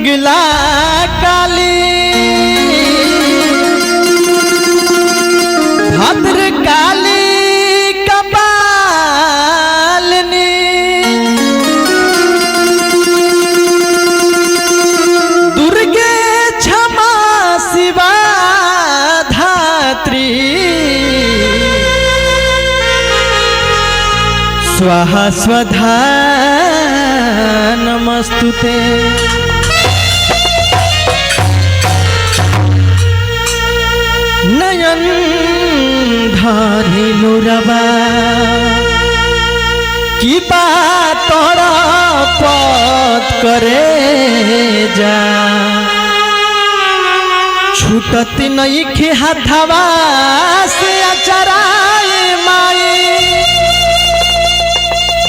पिंगला काली भद्र काली कपालिनी दुर्गे क्षमा शिवा धात्री स्वाहा स्वधा नमस्तुते। नयन धारिलु रबा की बात तोरा पद करे जा छूटत नहीं खे हाथवा से अचराए माई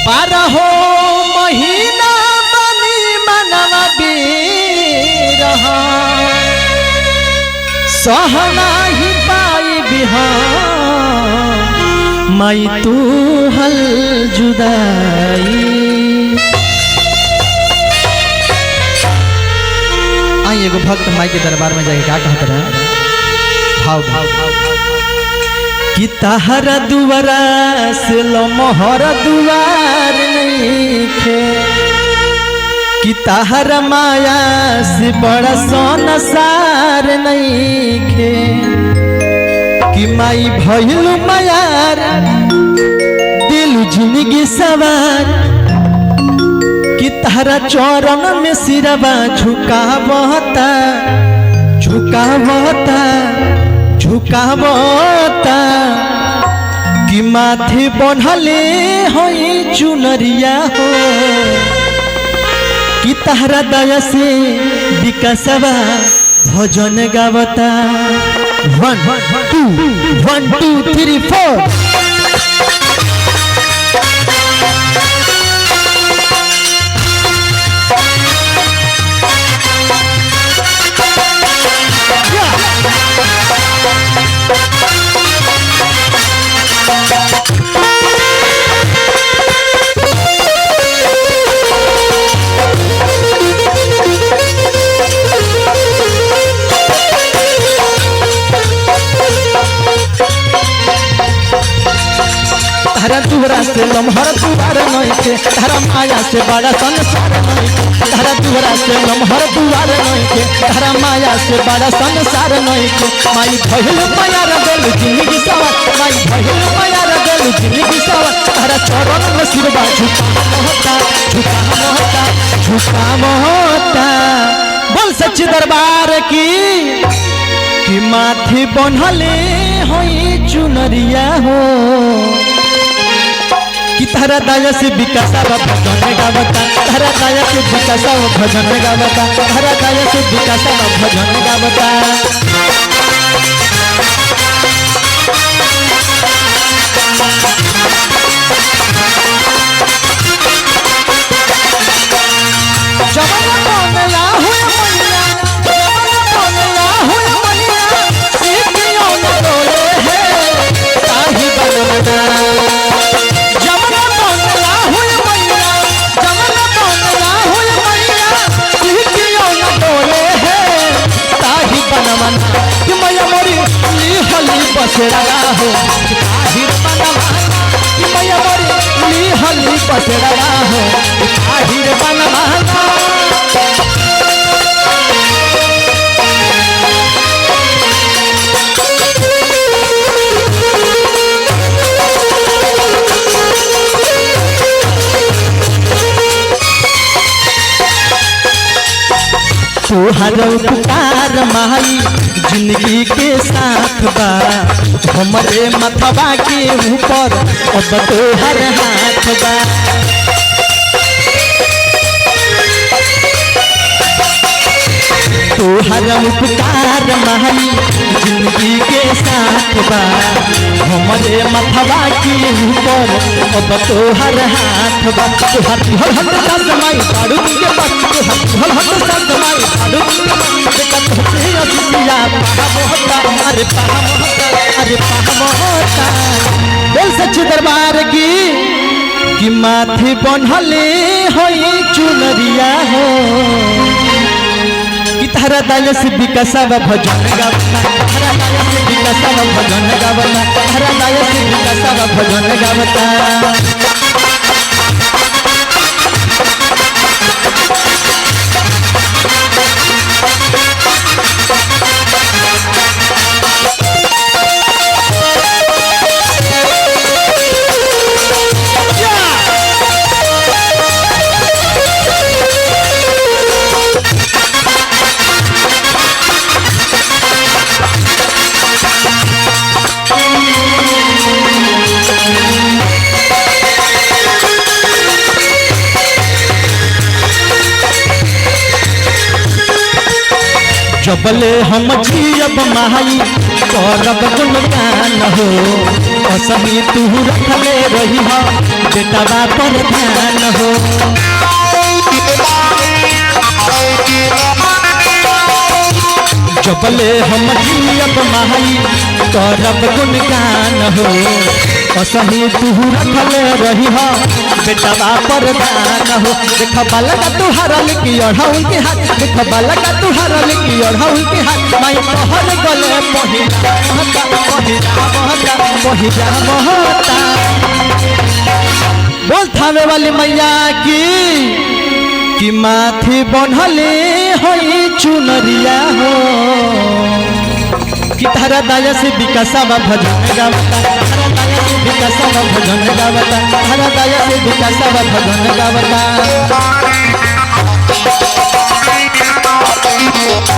12 महीना बनी मनवा बीरह सहना ही पाई बिहान माई तू हल जुदाई। आई एगो भक्त माई के दरबार में जाके क्या कहता रहा भाव भाव कि तहरा दुआरा से लो मोहर दुआर नहीं खे कि तहरा माया से बड़ा सोना सार नहीं खे कि माई भइल मायार दिल जिंदगी सवार कि तहरा चरण में सिरवा झुकावता झुकावता झुकावता कि माथे बन्हले होई चुनरिया हो कि तहरा दया से विकासवा भजन गावता 1 2 1 2 3 4 तारा दुआरा से लम्हर दुआर नहीं थे तारा माया से बड़ा संसार नहीं थे तारा दुआरा से लम्हर दुआर नहीं थे तारा माया से बड़ा संसार नहीं थे माई भइल माया दिल जिंदगी सवार माई भइल माया दिल जिंदगी सवार तारा चरण में सिरवा झुका मोहता बोल सच्ची दरबार की कि माथे बन्हले होई चुनरिया हो कि तारा दया से विकासा भजन गावता तारा दया से विकासा भजन गावता तारा दया से विकासा भजन गावता। बसेरा हो ताहिर बनवाना कि मैया मोरी ली हली बसेरा हो ताहिर बनवाना। तुहर उपकार माई जिंदगी के साथ बा हमरे मथवा के ऊपर अब तोहर हाथ बा तुहर उपकार माई जिंदगी के साथ बा हमरे मथवा के ऊपर अब तोहर हाथ बा तुहर हर साथ माई पाड़ू के बस तुहर हर साथ माई पाड़ू अरे पाहमोता बोल सच्चे दरबार की कि माथे बन्हले होई चुनरिया हो तारा दया से विकासव भजन गावता तारा दया से विकासव भजन गावता तारा दया से विकासव भजन गावता जबले हम जियब माई करब गुणगान हो असही तू रखले रही हो बेटवा पर ध्यान हो जबले हम जियब माई करब गुणगान हो असही तू रखले रही हो बेटवा पर ध्यान हो देख बालका तू हरल की ओढ़ाउल के हाथ देख बालका तू हरल की ओढ़ाउल के हाथ माई तोहर गले पहिला महता बोल थावे वाली मैया की माथी बनहले होई चुनरिया हो कि तारा दया से विकासवा भजन गावता तारा दया से विकासवा भजन गावता तारा दया से विकासवा भजन गावता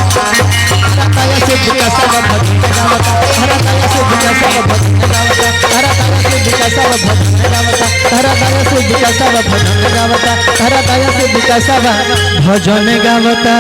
तारा दया से विकासवा भजन गावता तारा दया से विकासवा भजन गावता तारा दया से विकासवा भजन गावता तारा दया से विकासवा भजन गावता तारा दया से विकासवा भजन गावता।